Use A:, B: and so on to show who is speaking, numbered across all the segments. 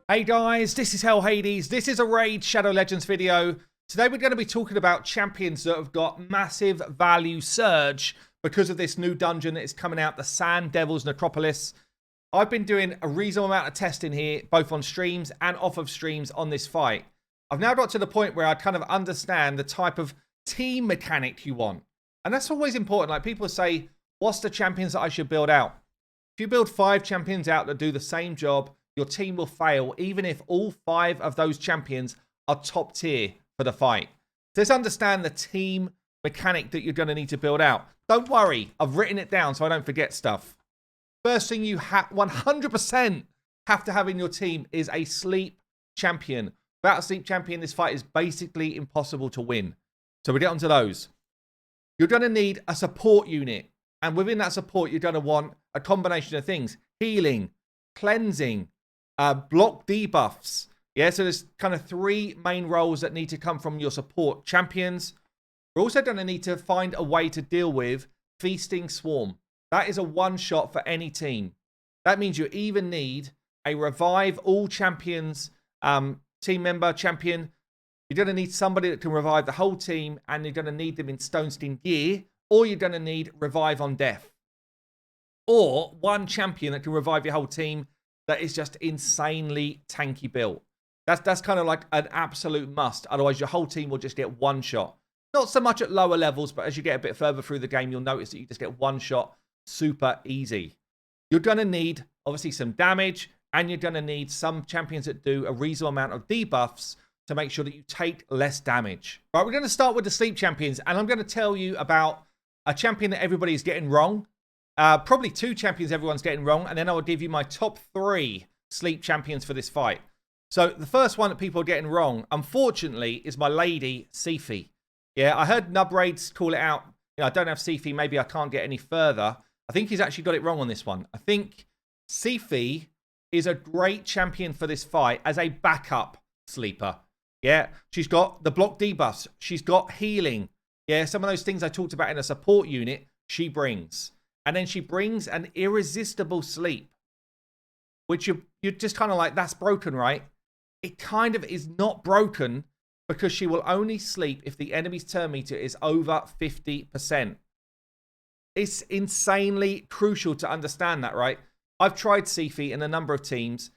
A: Hey guys, this is Hell Hades. This is a Raid Shadow Legends video. Today we're going to be talking about champions that have got massive value surge because of this new dungeon that is coming out, the Sand Devil's Necropolis. I've been doing a reasonable amount of testing here, both on streams and off of streams on this fight. I've now got to the point where I kind of understand the type of team mechanic you want. And that's always important. Like people say, what's the champions that I should build out? If you build 5 champions out that do the same job, your team will fail, even if all 5 of those champions are top tier for the fight. Just understand the team mechanic that you're going to need to build out. Don't worry, I've written it down so I don't forget stuff. First thing you 100% have to have in your team is a sleep champion. Without a sleep champion, this fight is basically impossible to win. So we get onto those. You're going to need a support unit. And within that support, you're going to want a combination of things. Healing, cleansing, block debuffs. Yeah, so there's kind of 3 main roles that need to come from your support champions. We're also going to need to find a way to deal with Feasting Swarm. That is a one-shot for any team. That means you even need a revive all champions team member champion. You're going to need somebody that can revive the whole team, and you're going to need them in Stone Skin gear, or you're going to need revive on death. Or one champion that can revive your whole team that is just insanely tanky built. That's kind of like an absolute must. Otherwise, your whole team will just get one shot. Not so much at lower levels, but as you get a bit further through the game, you'll notice that you just get one shot super easy. You're going to need, obviously, some damage, and you're going to need some champions that do a reasonable amount of debuffs to make sure that you take less damage. Right, we're going to start with the sleep champions, and I'm going to tell you about a champion that everybody is getting wrong. Probably 2 champions everyone's getting wrong, and then I will give you my top 3 sleep champions for this fight. So the first one that people are getting wrong, unfortunately, is my lady, Sifi. Yeah, I heard Nub Raids call it out. You know, I don't have Sifi, maybe I can't get any further. I think he's actually got it wrong on this one. I think Sifi is a great champion for this fight as a backup sleeper. Yeah, she's got the block debuffs. She's got healing. Yeah, some of those things I talked about in a support unit, she brings. And then she brings an irresistible sleep, which you're just kind of like, that's broken, right? It kind of is not broken because she will only sleep if the enemy's turn meter is over 50%. It's insanely crucial to understand that, right? I've tried Sifi in a number of teams.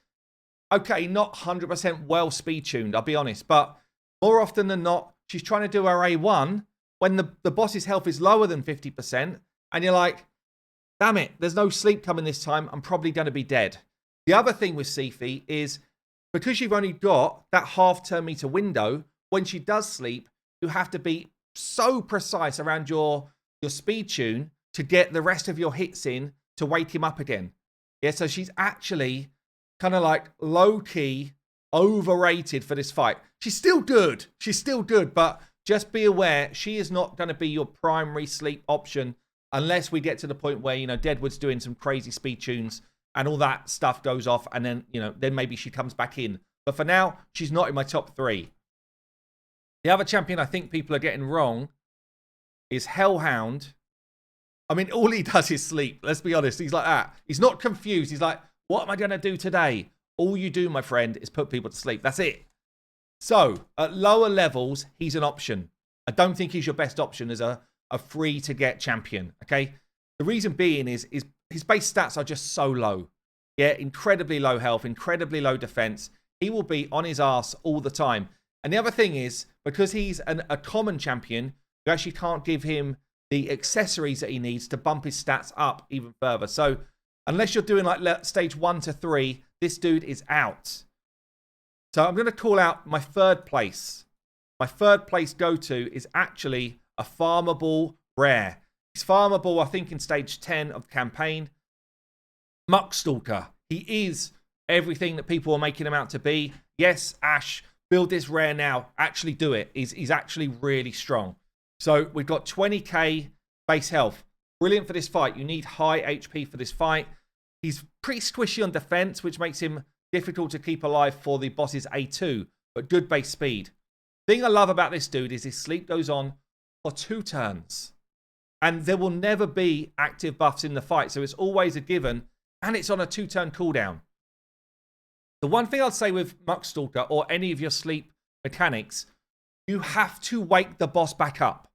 A: Okay, not 100% well speed-tuned, I'll be honest. But more often than not, she's trying to do her A1 when the boss's health is lower than 50%. And you're like, damn it, there's no sleep coming this time. I'm probably going to be dead. The other thing with Sifi is because you've only got that half turn meter window, when she does sleep, you have to be so precise around your speed tune to get the rest of your hits in to wake him up again. Yeah, so she's actually kind of like low-key overrated for this fight. She's still good. She's still good, but just be aware she is not going to be your primary sleep option unless we get to the point where, you know, Deadwood's doing some crazy speed tunes and all that stuff goes off, and then, you know, then maybe she comes back in. But for now, she's not in my top 3. The other champion I think people are getting wrong is Hellhound. I mean, all he does is sleep. Let's be honest. He's like that. He's not confused. He's like, what am I going to do today? All you do, my friend, is put people to sleep. That's it. So, at lower levels, he's an option. I don't think he's your best option as a free-to-get champion, okay? The reason being is his base stats are just so low. Yeah, incredibly low health, incredibly low defense. He will be on his ass all the time. And the other thing is, because he's a common champion, you actually can't give him the accessories that he needs to bump his stats up even further. So, unless you're doing like stage 1 to 3, this dude is out. So, I'm going to call out my 3rd place. My 3rd place go-to is actually a farmable rare. He's farmable, I think, in stage 10 of the campaign. Muckstalker. He is everything that people are making him out to be. Yes, Ash, build this rare now. Actually do it. He's actually really strong. So we've got 20k base health. Brilliant for this fight. You need high HP for this fight. He's pretty squishy on defense, which makes him difficult to keep alive for the boss's A2, but good base speed. The thing I love about this dude is his sleep goes on for 2 turns. And there will never be active buffs in the fight, so it's always a given, and it's on a 2-turn cooldown. The one thing I'd say with Muckstalker or any of your sleep mechanics, you have to wake the boss back up.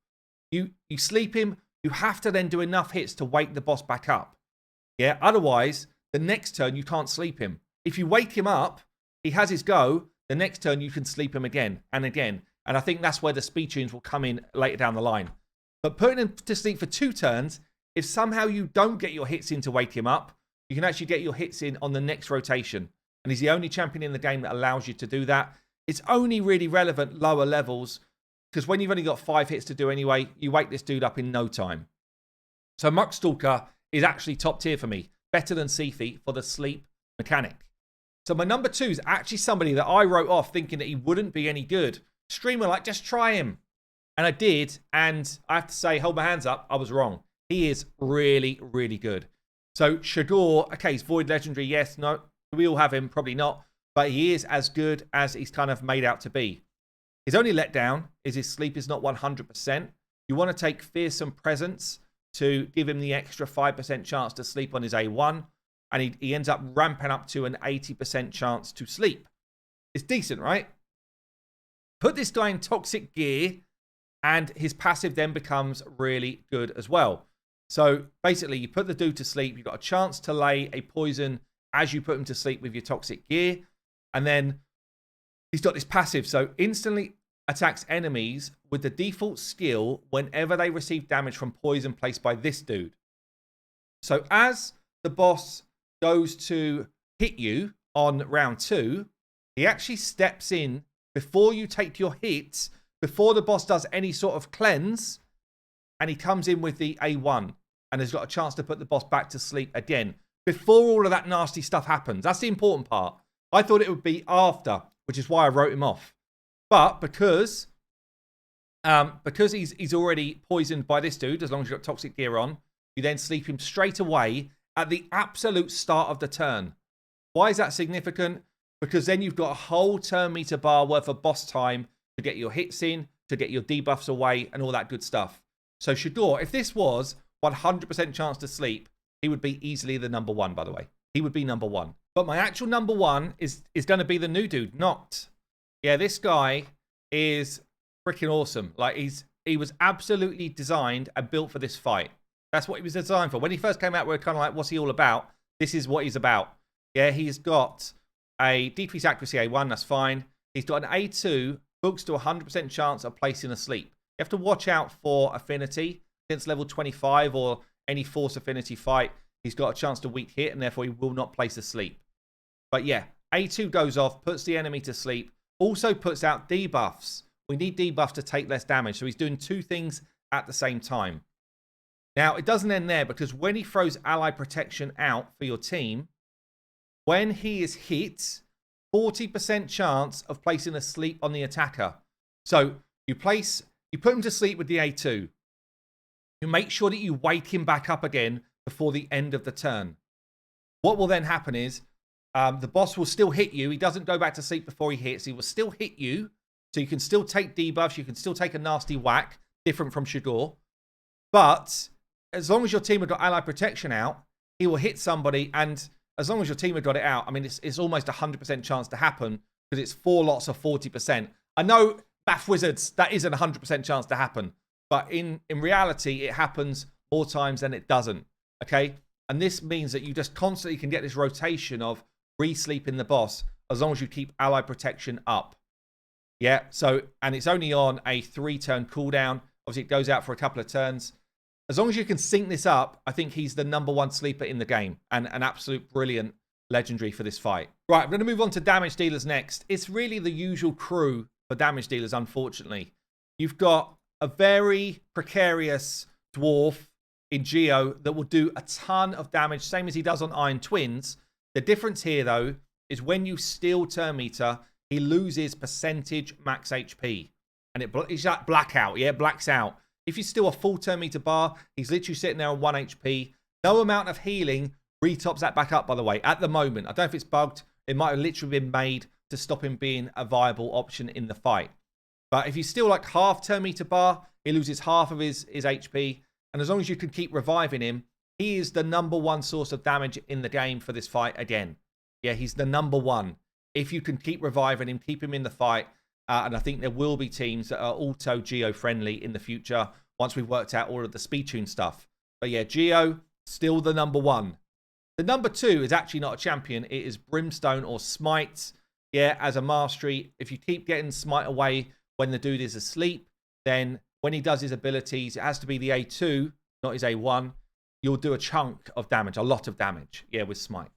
A: You sleep him, you have to then do enough hits to wake the boss back up. Yeah, otherwise, the next turn you can't sleep him. If you wake him up, he has his go, the next turn you can sleep him again and again. And I think that's where the speed tunes will come in later down the line. But putting him to sleep for 2 turns, if somehow you don't get your hits in to wake him up, you can actually get your hits in on the next rotation. And he's the only champion in the game that allows you to do that. It's only really relevant lower levels, because when you've only got 5 hits to do anyway, you wake this dude up in no time. So Muckstalker is actually top tier for me. Better than Seafy for the sleep mechanic. So my number 2 is actually somebody that I wrote off thinking that he wouldn't be any good. Streamer, like, just try him. And I did, and I have to say, hold my hands up, I was wrong. He is really, really good. So Shador, okay, he's Void Legendary, yes, no. Do we all have him? Probably not. But he is as good as he's kind of made out to be. His only letdown is his sleep is not 100%. You want to take Fearsome Presence to give him the extra 5% chance to sleep on his A1. And he ends up ramping up to an 80% chance to sleep. It's decent, right? Put this guy in Toxic Gear, and his passive then becomes really good as well. So basically, you put the dude to sleep. You've got a chance to lay a poison as you put him to sleep with your Toxic Gear. And then he's got this passive. So instantly attacks enemies with the default skill whenever they receive damage from poison placed by this dude. So as the boss goes to hit you on round 2, he actually steps in before you take your hit, before the boss does any sort of cleanse, and he comes in with the A1 and has got a chance to put the boss back to sleep again before all of that nasty stuff happens. That's the important part. I thought it would be after, which is why I wrote him off. But because he's already poisoned by this dude, as long as you've got Toxic Gear on, you then sleep him straight away at the absolute start of the turn. Why is that significant? Because then you've got a whole turn meter bar worth of boss time to get your hits in, to get your debuffs away, and all that good stuff. So Shador, if this was 100% chance to sleep, he would be easily the number 1, by the way. He would be number 1. But my actual number 1 is going to be the new dude, Noct. Yeah, this guy is freaking awesome. Like, he was absolutely designed and built for this fight. That's what he was designed for. When he first came out, we were kind of like, what's he all about? This is what he's about. Yeah, he's got a decreased accuracy A1, that's fine. He's got an A2, books to 100% chance of placing asleep. You have to watch out for affinity. Against level 25 or any force affinity fight, he's got a chance to weak hit, and therefore he will not place asleep. But yeah, A2 goes off, puts the enemy to sleep, also puts out debuffs. We need debuffs to take less damage, so he's doing 2 things at the same time. Now, it doesn't end there, because when he throws ally protection out for your team, when he is hit, 40% chance of placing a sleep on the attacker. So you put him to sleep with the A2. You make sure that you wake him back up again before the end of the turn. What will then happen is the boss will still hit you. He doesn't go back to sleep before he hits. He will still hit you. So you can still take debuffs. You can still take a nasty whack, different from Shador. But as long as your team have got ally protection out, he will hit somebody. And as long as your team have got it out, I mean, it's almost 100% chance to happen, because it's 4 lots of 40%. I know, Bath Wizards, that isn't 100% chance to happen. But in reality, it happens more times than it doesn't, okay? And this means that you just constantly can get this rotation of re-sleeping the boss as long as you keep ally protection up. Yeah, so, and it's only on a 3-turn cooldown. Obviously, it goes out for a couple of turns. As long as you can sync this up, I think he's the number 1 sleeper in the game, and an absolute brilliant legendary for this fight. Right, I'm going to move on to damage dealers next. It's really the usual crew for damage dealers, unfortunately. You've got a very precarious dwarf in Geo that will do a ton of damage, same as he does on Iron Twins. The difference here, though, is when you steal turn meter, he loses percentage max HP. And it's that blackout, yeah, blacks out. If you steal a full turn meter bar, he's literally sitting there on 1 HP. No amount of healing retops that back up, by the way, at the moment. I don't know if it's bugged. It might have literally been made to stop him being a viable option in the fight. But if you steal like half turn meter bar, he loses half of his HP. And as long as you can keep reviving him, he is the number 1 source of damage in the game for this fight again. Yeah, he's the number 1. if you can keep reviving him, keep him in the fight. And I think there will be teams that are auto Geo friendly in the future once we've worked out all of the speed tune stuff. But yeah, Geo, still the number one. The number two is actually not a champion. It is Brimstone or Smite. Yeah, as a mastery, if you keep getting Smite away when the dude is asleep, then when he does his abilities, it has to be the A2, not his A1. You'll do a chunk of damage, a lot of damage, yeah, with Smite.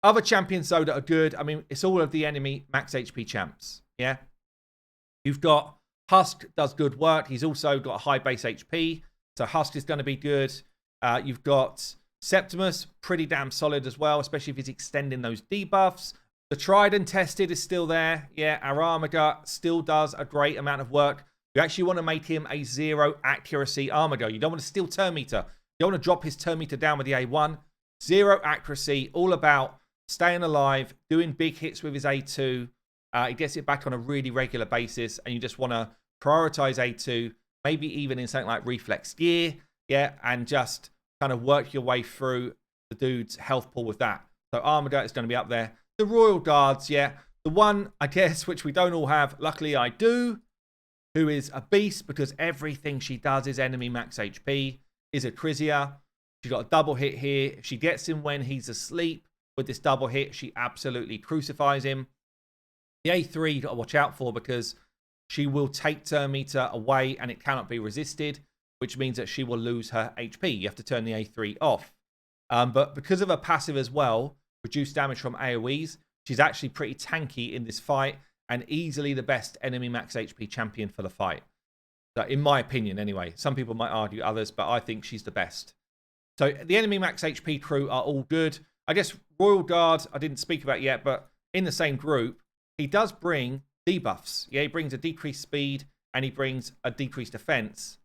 A: Other champions, though, that are good, I mean, it's all of the enemy max HP champs, yeah? You've got Husk, does good work. He's also got a high base HP, so Husk is going to be good. You've got Septimus, pretty damn solid as well, especially if he's extending those debuffs. The Tried and Tested is still there. Yeah, Aramiga still does a great amount of work. You actually want to make him a 0 accuracy Armiger. You don't want to steal turn meter. You don't want to drop his turn meter down with the A1. 0 accuracy, all about staying alive, doing big hits with his A2. He gets it back on a really regular basis, and you just want to prioritize A2, maybe even in something like Reflex Gear, yeah, and just kind of work your way through the dude's health pool with that. So Armiger is going to be up there. The Royal Guards, yeah, the one, I guess, which we don't all have, luckily I do, who is a beast because everything she does is enemy max HP, is a Crizia. She got a double hit here. If she gets him when he's asleep with this double hit, she absolutely crucifies him. The A3 you got to watch out for because she will take turn meter away and it cannot be resisted, which means that she will lose her HP. You have to turn the A3 off. But because of her passive as well, reduced damage from AoEs, she's actually pretty tanky in this fight and easily the best enemy max HP champion for the fight. So in my opinion, anyway. Some people might argue others, but I think she's the best. So the enemy max HP crew are all good. I guess Royal Guard, I didn't speak about yet, but in the same group, he does bring debuffs. Yeah, he brings a decreased speed and he brings a decreased defense.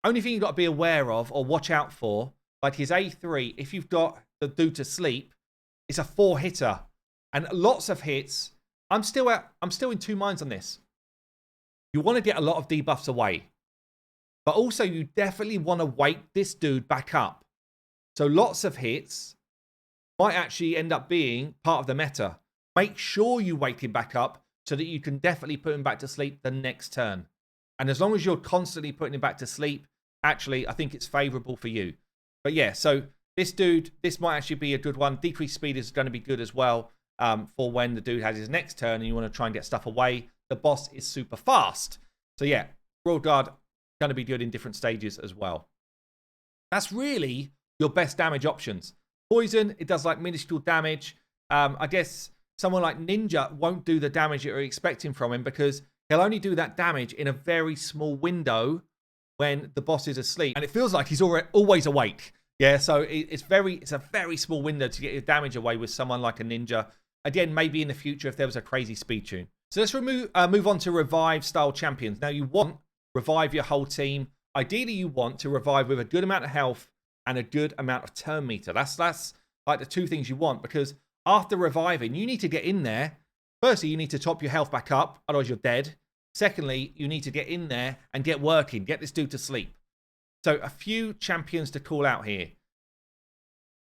A: Only thing you've got to be aware of or watch out for, like his A3, if you've got the dude to sleep, it's a 4-hitter. And lots of hits. I'm still in two minds on this. You want to get a lot of debuffs away. But also you definitely want to wake this dude back up. So lots of hits might actually end up being part of the meta. Make sure you wake him back up so that you can definitely put him back to sleep the next turn. And as long as you're constantly putting him back to sleep, actually, I think it's favorable for you. But yeah, so this dude, this might actually be a good one. Decreased speed is going to be good as well for when the dude has his next turn and you want to try and get stuff away. The boss is super fast. So yeah, Royal Guard going to be good in different stages as well. That's really your best damage options. Poison, it does like minuscule damage. I guess someone like Ninja won't do the damage that you're expecting from him because he'll only do that damage in a very small window when the boss is asleep. And it feels like he's always awake. Yeah, so it's a very small window to get your damage away with someone like a Ninja. Again, maybe in the future if there was a crazy speed tune. So let's move on to revive style champions. Now you want revive your whole team. Ideally, you want to revive with a good amount of health and a good amount of turn meter. That's like the two things you want because after reviving, you need to get in there. Firstly, you need to top your health back up, otherwise you're dead. Secondly, you need to get in there and get working, get this dude to sleep. So a few champions to call out here.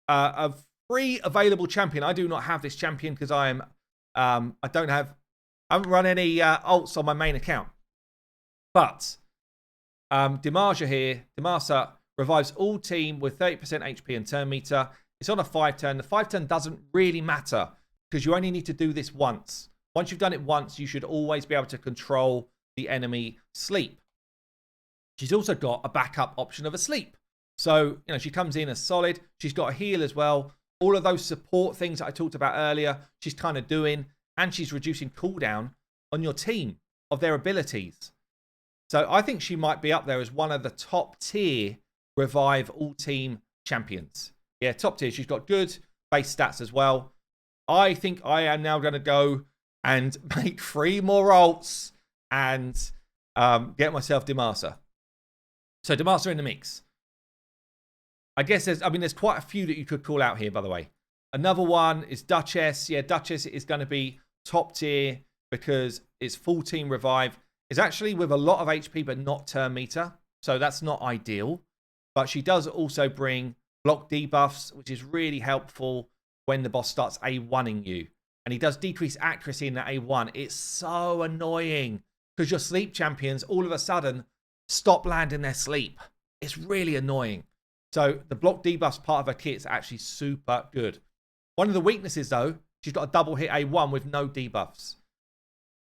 A: A free available champion. I do not have this champion because I haven't run any ults on my main account. But Dimarsa here, Dimarsa revives all team with 30% HP and turn meter. It's on a 5-turn. The 5-turn doesn't really matter because you only need to do this once. Once you've done it once, you should always be able to control the enemy sleep. She's also got a backup option of a sleep. So, you know, she comes in as solid. She's got a heal as well. All of those support things that I talked about earlier, she's kind of doing. And she's reducing cooldown on your team of their abilities. So I think she might be up there as one of the top tier revive all team champions. Yeah, top tier. She's got good base stats as well. I think I am now going to go and make 3 more ults and get myself Dimarsa. So Dimarsa in the mix. I guess there's quite a few that you could call out here, by the way. Another one is Duchess. Yeah, Duchess is going to be top tier because it's full team revive. It's actually with a lot of HP, but not turn meter. So that's not ideal. But she does also bring block debuffs, which is really helpful when the boss starts A1ing you. and he does decrease accuracy in that A1. It's so annoying because your sleep champions all of a sudden stop landing their sleep. It's really annoying. So the block debuffs part of her kit is actually super good. One of the weaknesses, though, she's got a double hit A1 with no debuffs.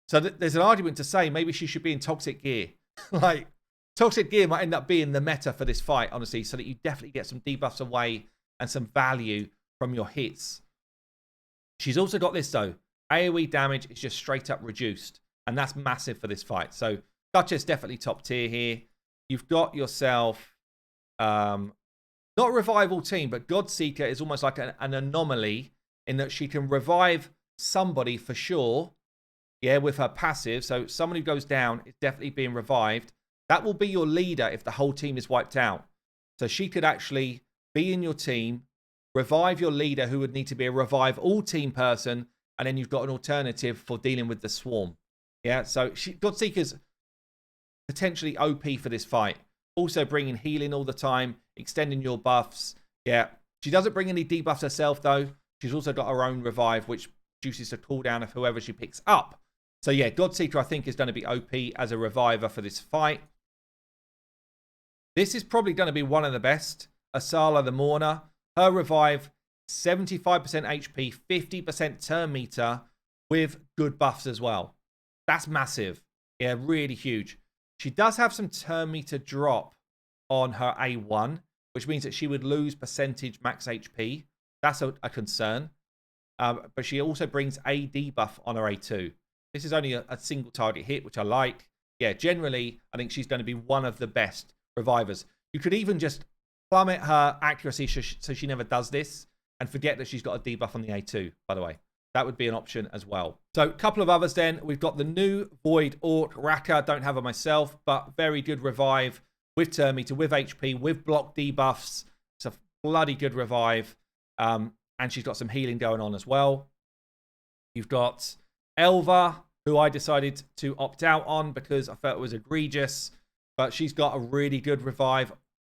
A: So there's an argument to say maybe she should be in Toxic Gear. Like, Toxic Gear might end up being the meta for this fight, honestly, so that you definitely get some debuffs away and some value from your hits. She's also got this, though. AoE damage is just straight up reduced, and that's massive for this fight. So Duchess definitely top tier here. You've got yourself, not a revival team, but Godseeker is almost like an anomaly in that she can revive somebody for sure. Yeah, with her passive. So someone who goes down is definitely being revived. That will be your leader if the whole team is wiped out. So she could actually be in your team, revive your leader, who would need to be a revive all team person, and then you've got an alternative for dealing with the swarm. Yeah, so Godseeker's potentially OP for this fight. Also bringing healing all the time, extending your buffs. Yeah, she doesn't bring any debuffs herself, though. She's also got her own revive, which reduces the cooldown of whoever she picks up. So yeah, Godseeker I think is going to be OP as a reviver for this fight. This is probably going to be one of the best. Asala the Mourner. Her revive, 75% HP, 50% turn meter with good buffs as well. That's massive. Yeah, really huge. She does have some turn meter drop on her A1, which means that she would lose percentage max HP. That's a concern. But she also brings a debuff on her A2. This is only a single target hit, which I like. Yeah, generally, I think she's going to be one of the best revivers. You could even just plummet her accuracy so she never does this and forget that she's got a debuff on the A2, by the way. That would be an option as well. So a couple of others then. We've got the new Void Orc Raka. Don't have her myself, but very good revive with turn meter, with HP, with block debuffs. It's a bloody good revive. And she's got some healing going on as well. You've got Elva, who I decided to opt out on because I felt it was egregious. But she's got a really good revive.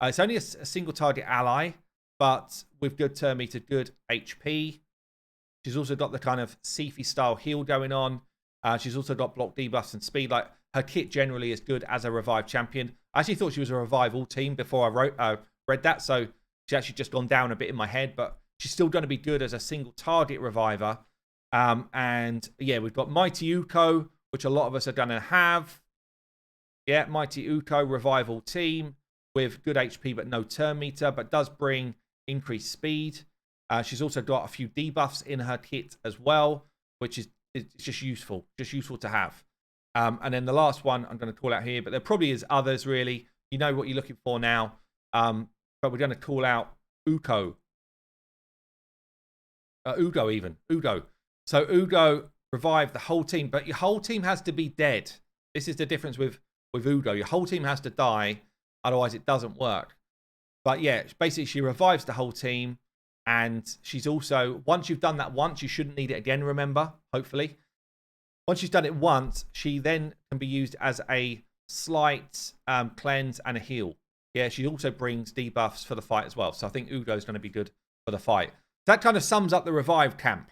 A: It's only a single target ally, but with good turn meter, good HP. She's also got the kind of Sifi style heal going on. She's also got block debuffs and speed. Like, her kit generally is good as a revive champion. I actually thought she was a revive all team before I read that. So she's actually just gone down a bit in my head, but she's still going to be good as a single target reviver. And yeah, we've got Mighty Uko, which a lot of us are going to have. Yeah, Mighty Uko, revival team with good HP but no turn meter, but does bring increased speed. She's also got a few debuffs in her kit as well, which is just useful to have. And then the last one I'm going to call out here, but there probably is others really. You know what you're looking for now. But we're going to call out Uko. Ugo even. Ugo. So Ugo revived the whole team, but your whole team has to be dead. This is the difference with Ugo. Your whole team has to die, otherwise it doesn't work. But yeah, basically she revives the whole team, and she's also, once you've done that once, you shouldn't need it again, remember, hopefully. Once she's done it once, she then can be used as a slight cleanse and a heal. Yeah, she also brings debuffs for the fight as well. So I think Ugo is going to be good for the fight. That kind of sums up the revive camp.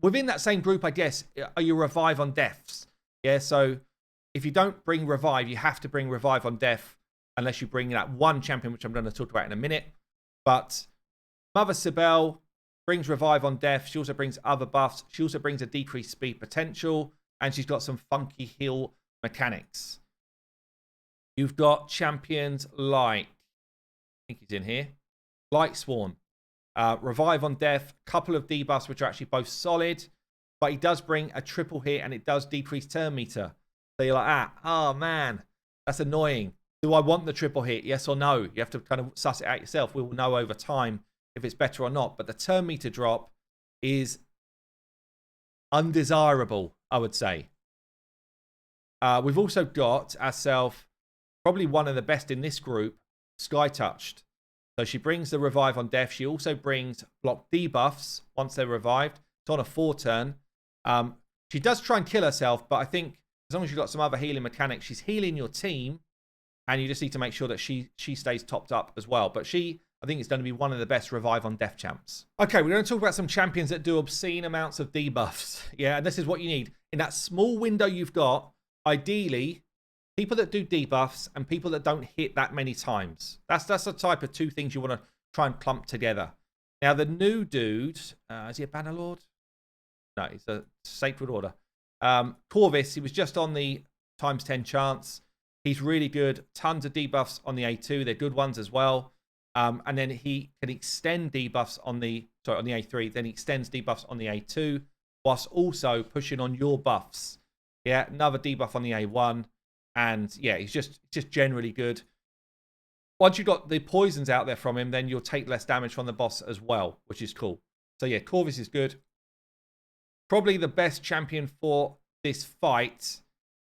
A: Within that same group, I guess, are your revive on deaths. Yeah, so if you don't bring revive, you have to bring revive on death unless you bring that one champion, which I'm going to talk about in a minute. But Mother Sibel brings revive on death. She also brings other buffs. She also brings a decreased speed potential, and she's got some funky heal mechanics. You've got champions like, I think he's in here, Light Sworn. Revive on death, couple of debuffs which are actually both solid, but he does bring a triple hit and it does decrease turn meter. So you're like, oh man, that's annoying. Do I want the triple hit? Yes or no? You have to kind of suss it out yourself. We will know over time if it's better or not. But the turn meter drop is undesirable, I would say. We've also got ourselves probably one of the best in this group, Sky Touched. So she brings the revive on death. She also brings block debuffs once they're revived. It's on a 4-turn. She does try and kill herself, but I think as long as you've got some other healing mechanics, she's healing your team, and you just need to make sure that she stays topped up as well. But she I think it's going to be one of the best revive on death champs. Okay, we're going to talk about some champions that do obscene amounts of debuffs. Yeah, and this is what you need. In that small window you've got, ideally, people that do debuffs and people that don't hit that many times. That's the type of two things you want to try and clump together. Now, the new dude, is he a Bannerlord? No, he's a Sacred Order. Corvus, he was just on the ×10 chance. He's really good. Tons of debuffs on the A2. They're good ones as well. And then he can extend debuffs on the A3. Then he extends debuffs on the A2, whilst also pushing on your buffs. Yeah, another debuff on the A1. And yeah, he's just generally good. Once you've got the poisons out there from him, then you'll take less damage from the boss as well, which is cool. So yeah, Corvus is good. Probably the best champion for this fight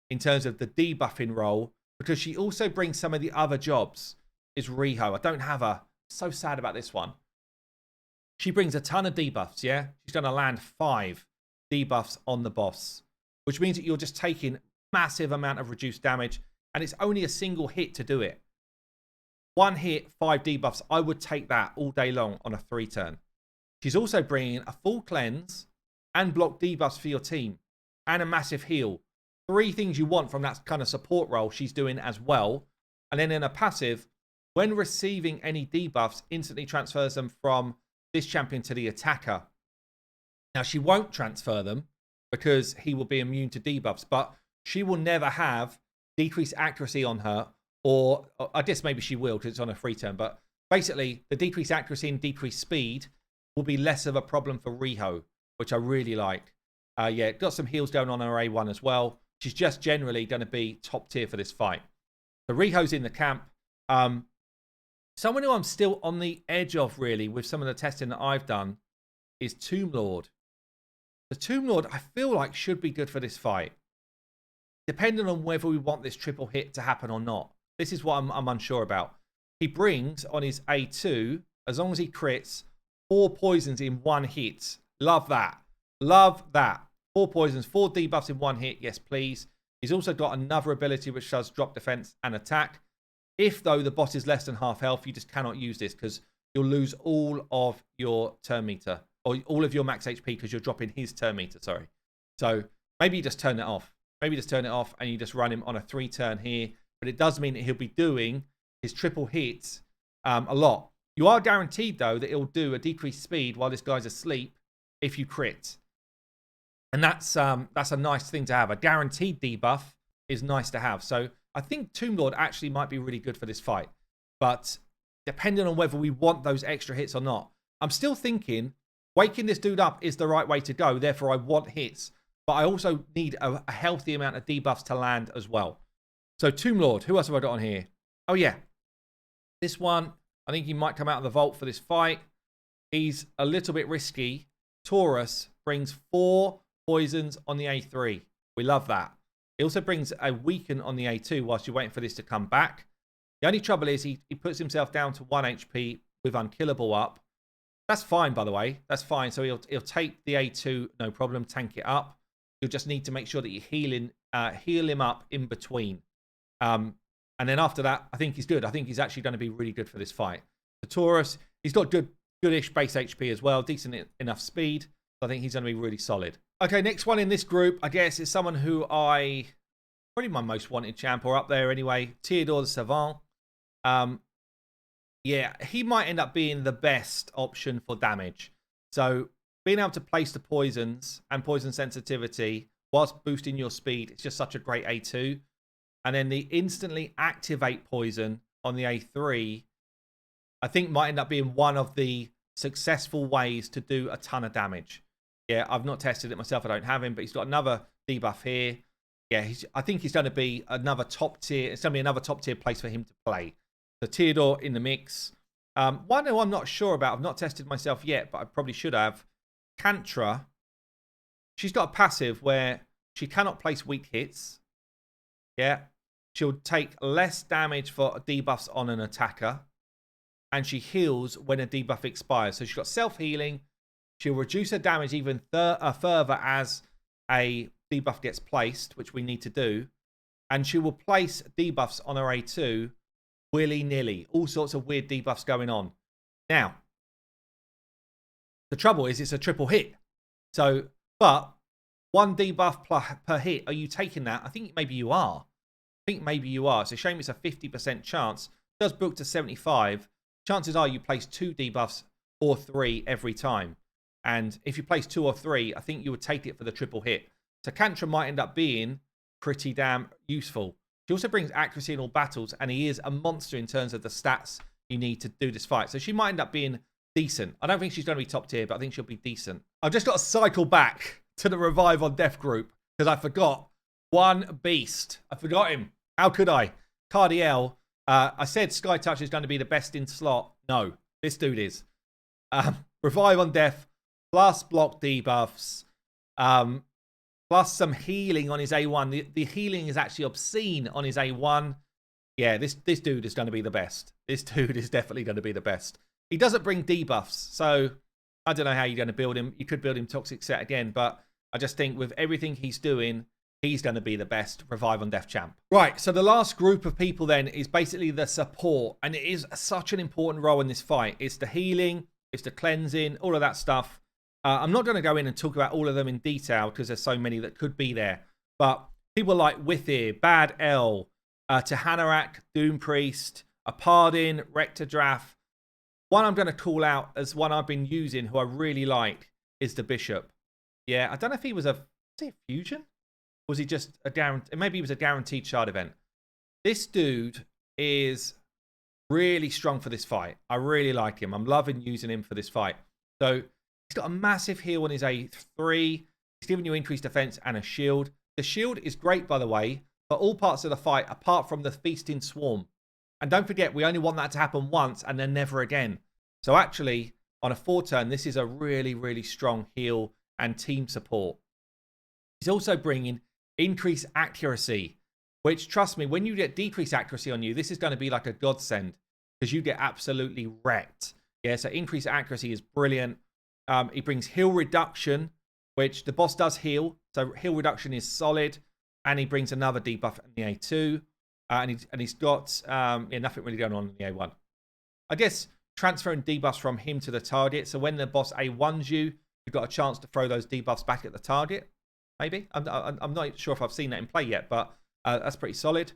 A: in terms of the debuffing role, because she also brings some of the other jobs, is Riho. I don't have her. So sad about this one. She brings a ton of debuffs, yeah? She's going to land 5 debuffs on the boss, which means that you're just taking massive amount of reduced damage, and it's only a single hit to do it. 1 hit, 5 debuffs. I would take that all day long on a 3 turn. She's also bringing a full cleanse and block debuffs for your team and a massive heal. 3 things you want from that kind of support role she's doing as well. And then in a passive, when receiving any debuffs, instantly transfers them from this champion to the attacker. Now, she won't transfer them because he will be immune to debuffs, but she will never have decreased accuracy on her, or I guess maybe she will because it's on a 3 turn, but basically the decreased accuracy and decreased speed will be less of a problem for Riho, which I really like. Yeah, got some heals going on her A1 as well. She's just generally going to be top tier for this fight. The Riho's in the camp. Someone who I'm still on the edge of, really, with some of the testing that I've done, is Tomb Lord. The Tomb Lord, I feel like, should be good for this fight, depending on whether we want this triple hit to happen or not. This is what I'm unsure about. He brings on his A2, as long as he crits, 4 poisons in 1 hit. Love that. Love that. 4 poisons, 4 debuffs in 1 hit. Yes, please. He's also got another ability which does drop defense and attack. If, though, the boss is less than half health, you just cannot use this because you'll lose all of your turn meter, or all of your max HP, because you're dropping his turn meter, sorry. So maybe you just turn it off. Maybe just turn it off and you just run him on a 3 turn here. But it does mean that he'll be doing his triple hits a lot. You are guaranteed, though, that it'll do a decreased speed while this guy's asleep if you crit. And that's a nice thing to have. A guaranteed debuff is nice to have. So I think Tomb Lord actually might be really good for this fight. But depending on whether we want those extra hits or not, I'm still thinking waking this dude up is the right way to go. Therefore, I want hits. But I also need a healthy amount of debuffs to land as well. So Tomb Lord, who else have I got on here? Oh, yeah. This one, I think he might come out of the vault for this fight. He's a little bit risky. Taurus brings 4 poisons on the A3. We love that. He also brings a weaken on the A2 whilst you're waiting for this to come back. The only trouble is he puts himself down to 1 HP with Unkillable up. That's fine, by the way. That's fine. So he'll take the A2, no problem, tank it up. You'll just need to make sure that you heal him up in between. And then after that, I think he's good. I think he's actually going to be really good for this fight. The Taurus, he's got goodish base HP as well, decent enough speed. So I think he's going to be really solid. Okay, next one in this group, I guess, is someone who probably my most wanted champ, or up there anyway, Theodore the Savant. Yeah, he might end up being the best option for damage. So being able to place the poisons and poison sensitivity whilst boosting your speed, it's just such a great A2. And then the instantly activate poison on the A3, I think might end up being one of the successful ways to do a ton of damage. Yeah, I've not tested it myself. I don't have him, but he's got another debuff here. Yeah, I think he's going to be another top tier. It's going to be another top tier place for him to play. So Theodore in the mix. One who I'm not sure about, I've not tested myself yet, but I probably should have. Cantra. She's got a passive where she cannot place weak hits. Yeah. She'll take less damage for debuffs on an attacker. And she heals when a debuff expires. So she's got self-healing. She'll reduce her damage even further as a debuff gets placed, which we need to do. And she will place debuffs on her A2 willy-nilly. All sorts of weird debuffs going on. Now, the trouble is it's a triple hit. So, but 1 debuff per hit, are you taking that? I think maybe you are. I think maybe you are. It's a shame it's a 50% chance. It does book to 75. Chances are you place 2 debuffs or 3 every time. And if you place 2 or 3, I think you would take it for the triple hit. So Cantra might end up being pretty damn useful. She also brings accuracy in all battles, and he is a monster in terms of the stats you need to do this fight. So she might end up being decent. I don't think she's going to be top tier, but I think she'll be decent. I've just got to cycle back to the Revive on Death group because I forgot one beast. I forgot him. How could I? Cardiel. I said Sky Touch is going to be the best in slot. No, this dude is. Revive on Death, plus block debuffs, plus some healing on his A1. The healing is actually obscene on his A1. Yeah, this dude is going to be the best. This dude is definitely going to be the best. He doesn't bring debuffs, so I don't know how you're going to build him. You could build him Toxic Set again, but I just think with everything he's doing, he's going to be the best Revive on Death champ. Right, so the last group of people then is basically the support, and it is such an important role in this fight. It's the healing, it's the cleansing, all of that stuff. I'm not going to go in and talk about all of them in detail because there's so many that could be there, but people like Withir, Bad L, Tahanarak, Doom Priest, Apardin, Rectordrath. One I'm going to call out as one I've been using who I really like is the Bishop. Yeah, I don't know if he was a fusion? Was he just a guarantee? Maybe he was a guaranteed shard event. This dude is really strong for this fight. I really like him. I'm loving using him for this fight. So he's got a massive heal on his A3. He's giving you increased defense and a shield. The shield is great, by the way, for all parts of the fight apart from the Feasting Swarm. And don't forget, we only want that to happen once and then never again. So actually, on a 4-turn, this is a really, really strong heal and team support. He's also bringing increased accuracy, which, trust me, when you get decreased accuracy on you, this is going to be like a godsend because you get absolutely wrecked. Yeah, so increased accuracy is brilliant. He brings heal reduction, which the boss does heal. So heal reduction is solid. And he brings another debuff in the A2. And he's got nothing really going on in the A1. I guess transferring debuffs from him to the target. So when the boss A1s you, you've got a chance to throw those debuffs back at the target. Maybe. I'm not sure if I've seen that in play yet, but that's pretty solid.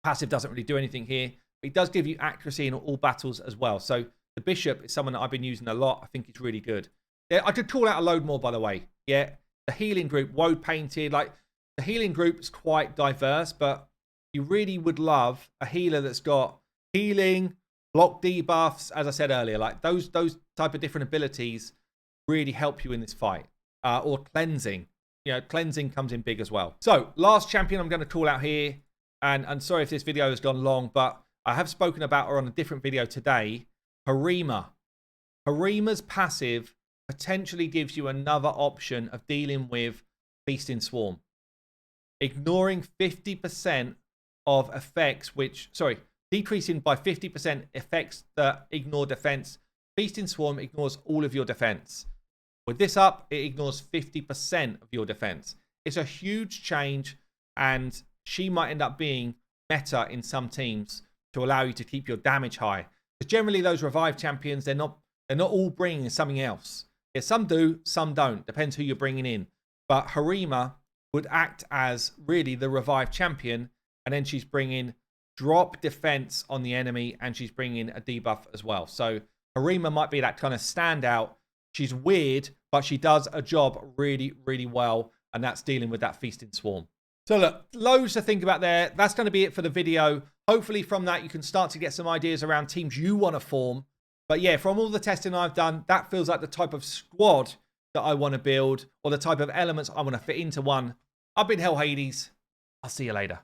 A: Passive doesn't really do anything here. But he does give you accuracy in all battles as well. So the Bishop is someone that I've been using a lot. I think he's really good. Yeah, I could call out a load more, by the way. Yeah, the healing group, Woe Painted. Like, the healing group is quite diverse, but you really would love a healer that's got healing, block debuffs, as I said earlier. Like, those type of different abilities really help you in this fight. Or cleansing. You know, cleansing comes in big as well. So, last champion I'm going to call out here. And I'm sorry if this video has gone long, but I have spoken about her on a different video today. Harima. Harima's passive potentially gives you another option of dealing with Feasting Swarm. Ignoring 50% of effects decreasing by 50% effects that ignore defense. Feasting Swarm ignores all of your defense. With this up, it ignores 50% of your defense. It's a huge change, and she might end up being meta in some teams to allow you to keep your damage high. Because generally those Revive champions, they're not all bringing something else. Yeah, some do, some don't. Depends who you're bringing in. But Harima would act as really the Revive champion, and then she's bringing drop defense on the enemy, and she's bringing a debuff as well. So Harima might be that kind of standout. She's weird, but she does a job really, really well, and that's dealing with that Feasting Swarm. So look, loads to think about there. That's going to be it for the video. Hopefully from that, you can start to get some ideas around teams you want to form. But yeah, from all the testing I've done, that feels like the type of squad that I want to build, or the type of elements I want to fit into one. I've been Hell Hades. I'll see you later.